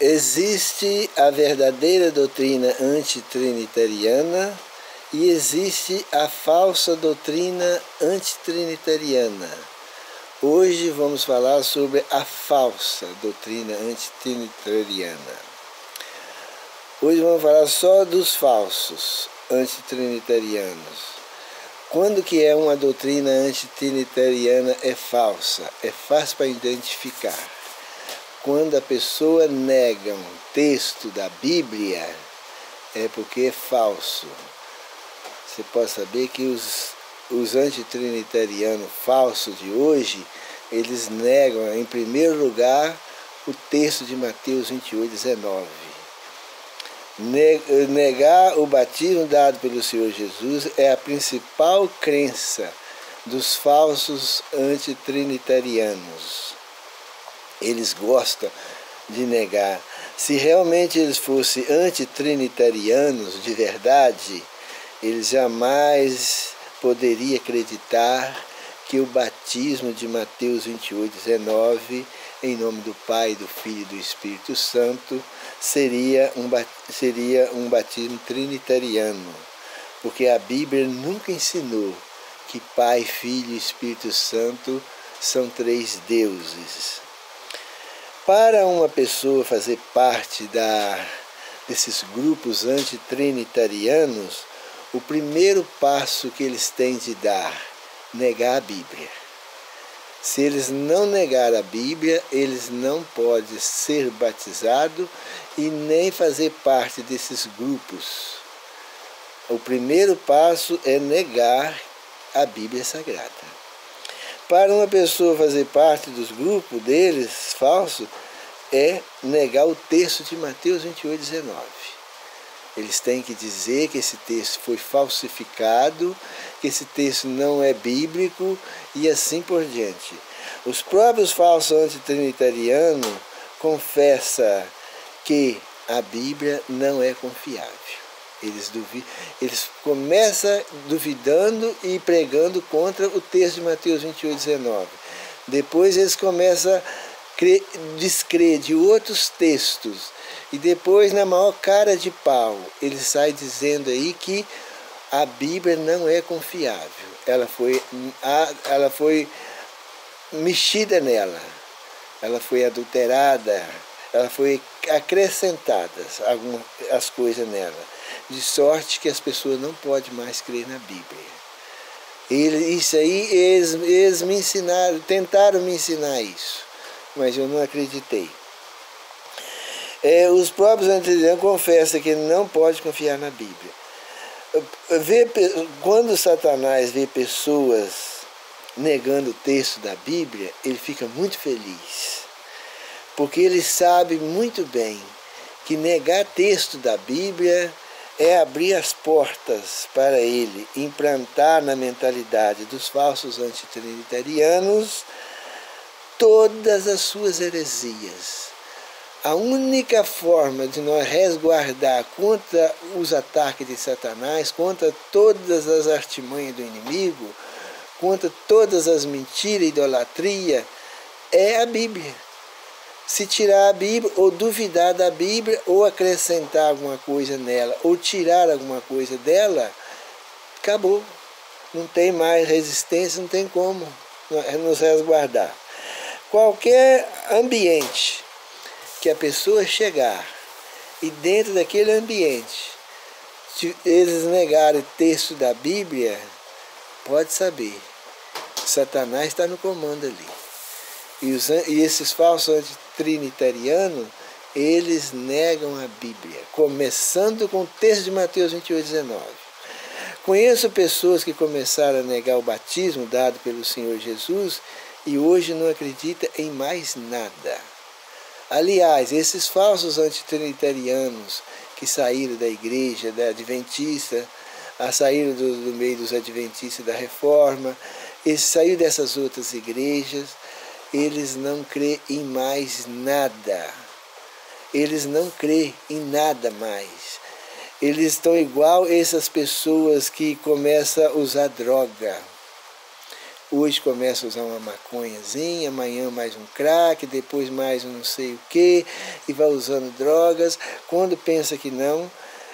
Existe a verdadeira doutrina antitrinitariana e existe a falsa doutrina antitrinitariana. Hoje vamos falar sobre a falsa doutrina antitrinitariana. Hoje vamos falar só dos falsos antitrinitarianos. Quando que é uma doutrina antitrinitariana é falsa? É fácil para identificar. Quando a pessoa nega um texto da Bíblia, é porque é falso. Você pode saber que os antitrinitarianos falsos de hoje, eles negam, em primeiro lugar, o texto de Mateus 28:19. Negar o batismo dado pelo Senhor Jesus é a principal crença dos falsos antitrinitarianos. Eles gostam de negar. Se realmente eles fossem antitrinitarianos de verdade, eles jamais poderiam acreditar que o batismo de Mateus 28:19, em nome do Pai, do Filho e do Espírito Santo, seria um batismo trinitariano, porque a Bíblia nunca ensinou que Pai, Filho e Espírito Santo são três deuses. Para uma pessoa fazer parte desses grupos antitrinitarianos, o primeiro passo que eles têm de dar, negar a Bíblia. Se eles não negar a Bíblia, eles não podem ser batizados e nem fazer parte desses grupos. O primeiro passo é negar a Bíblia Sagrada. Para uma pessoa fazer parte dos grupos deles, falsos, é negar o texto de Mateus 28:19. Eles têm que dizer que esse texto foi falsificado, que esse texto não é bíblico e assim por diante. Os próprios falsos antitrinitarianos confessam que a Bíblia não é confiável. Eles começam duvidando e pregando contra o texto de Mateus 28:19. Depois eles começam a descrer de outros textos. E depois, na maior cara de pau, eles saem dizendo aí que a Bíblia não é confiável. Ela foi mexida nela. Ela foi adulterada. Ela foi acrescentadas as coisas nela. De sorte que as pessoas não podem mais crer na Bíblia. Isso aí, eles me ensinaram, tentaram me ensinar isso, mas eu não acreditei. Os próprios antitrinitarianos confessam que não pode confiar na Bíblia. Quando Satanás vê pessoas negando o texto da Bíblia, ele fica muito feliz, porque ele sabe muito bem que negar texto da Bíblia é abrir as portas para ele implantar na mentalidade dos falsos antitrinitarianos todas as suas heresias. A única forma de nós resguardar contra os ataques de Satanás, contra todas as artimanhas do inimigo, contra todas as mentiras e idolatria, é a Bíblia. Se tirar a Bíblia, ou duvidar da Bíblia, ou acrescentar alguma coisa nela, ou tirar alguma coisa dela, acabou. Não tem mais resistência, não tem como nos resguardar. Qualquer ambiente que a pessoa chegar e dentro daquele ambiente eles negarem o texto da Bíblia, pode saber, Satanás está no comando ali. E esses falsos antitrinitarianos, eles negam a Bíblia, começando com o texto de Mateus 28:19. Conheço pessoas que começaram a negar o batismo dado pelo Senhor Jesus e hoje não acreditam em mais nada. Aliás, esses falsos antitrinitarianos que saíram da igreja, da adventista, saíram do meio dos adventistas da reforma, eles saíram dessas outras igrejas, eles não creem em mais nada. Eles não creem em nada mais. Eles estão igual essas pessoas que começam a usar droga. Hoje começa a usar uma maconhazinha, amanhã mais um crack, depois mais um não sei o que, e vai usando drogas. Quando pensa que não,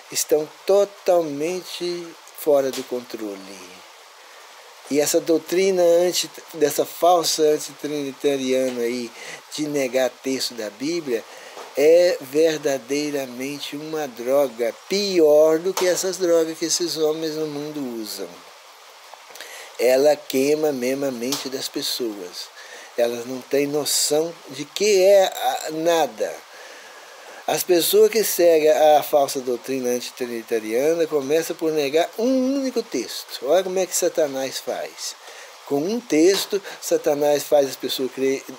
estão totalmente fora do controle. E essa doutrina dessa falsa antitrinitariana aí, de negar texto da Bíblia, é verdadeiramente uma droga, pior do que essas drogas que esses homens no mundo usam. Ela queima mesmo a mente das pessoas. Elas não têm noção de que é nada. As pessoas que seguem a falsa doutrina antitrinitariana começam por negar um único texto. Olha como é que Satanás faz. Com um texto, Satanás faz as pessoas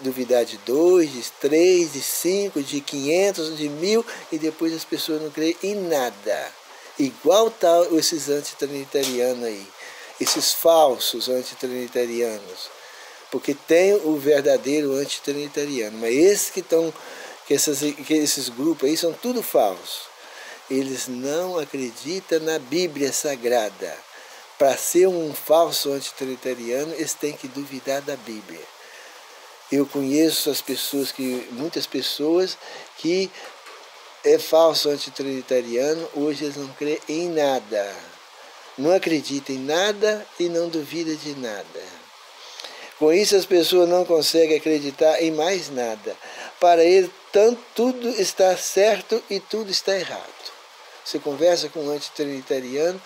duvidar de 2, de 3, de 5, de 500, de 1000, e depois as pessoas não creem em nada. Igual tal esses antitrinitarianos aí, esses falsos antitrinitarianos. Porque tem o verdadeiro antitrinitariano, mas esses que esses grupos aí são tudo falsos. Eles não acreditam na Bíblia Sagrada. Para ser um falso antitrinitariano, eles têm que duvidar da Bíblia. Eu conheço muitas pessoas que é falso antitrinitariano, hoje eles não creem em nada. Não acreditam em nada e não duvidam de nada. Com isso as pessoas não conseguem acreditar em mais nada. Para eles, tudo está certo e tudo está errado. Você conversa com um antitrinitariano,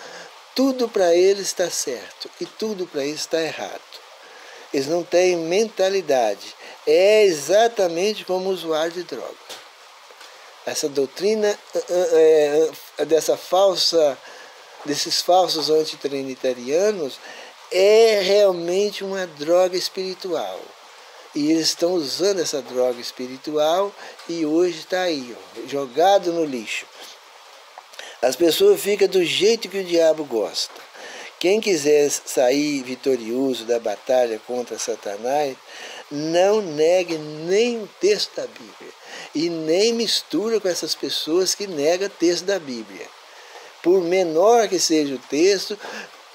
tudo para eles está certo e tudo para eles está errado. Eles não têm mentalidade. É exatamente como o usuário de droga. Essa doutrina desses falsos antitrinitarianos é realmente uma droga espiritual. E eles estão usando essa droga espiritual e hoje está aí, ó, jogado no lixo. As pessoas ficam do jeito que o diabo gosta. Quem quiser sair vitorioso da batalha contra Satanás, não negue nem o texto da Bíblia. E nem mistura com essas pessoas que negam o texto da Bíblia. Por menor que seja o texto,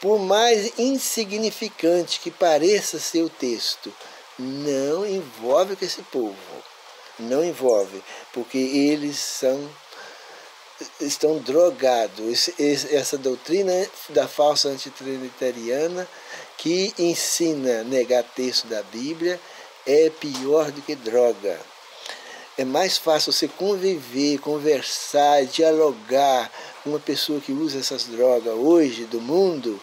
por mais insignificante que pareça ser o texto, não envolve com esse povo. Não envolve, porque eles estão drogados. Essa doutrina da falsa antitrinitariana que ensina a negar texto da Bíblia é pior do que droga. É mais fácil você conviver, conversar, dialogar com uma pessoa que usa essas drogas hoje do mundo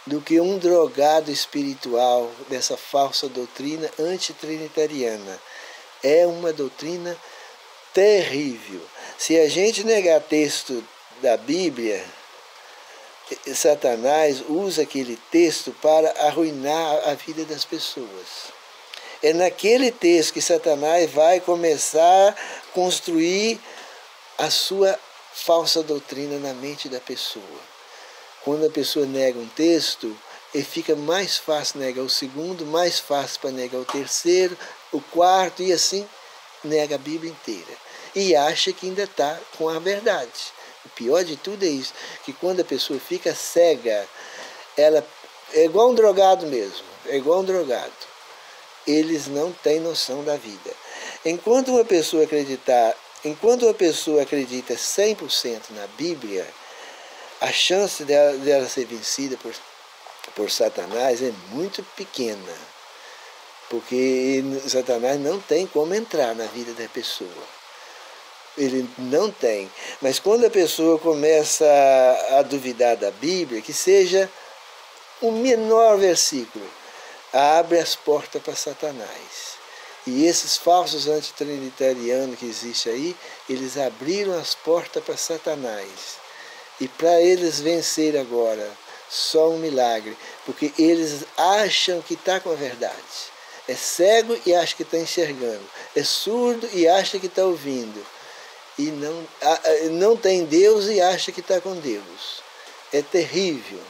do que um drogado espiritual dessa falsa doutrina antitrinitariana. É uma doutrina terrível. Se a gente negar texto da Bíblia, Satanás usa aquele texto para arruinar a vida das pessoas. É naquele texto que Satanás vai começar a construir a sua falsa doutrina na mente da pessoa. Quando a pessoa nega um texto, fica mais fácil negar o segundo, mais fácil para negar o terceiro, o quarto, e assim nega a Bíblia inteira. E acha que ainda está com a verdade. O pior de tudo é isso, que quando a pessoa fica cega, ela é igual um drogado mesmo, é igual um drogado. Eles não têm noção da vida. Enquanto uma pessoa acredita 100% na Bíblia, a chance dela ser vencida por Satanás é muito pequena, porque Satanás não tem como entrar na vida da pessoa. Ele não tem. Mas quando a pessoa começa a duvidar da Bíblia, que seja o menor versículo, abre as portas para Satanás. E esses falsos antitrinitarianos que existem aí, eles abriram as portas para Satanás. E para eles vencer agora, só um milagre, porque eles acham que está com a verdade. É cego e acha que está enxergando. É surdo e acha que está ouvindo. E não tem Deus e acha que está com Deus. É terrível.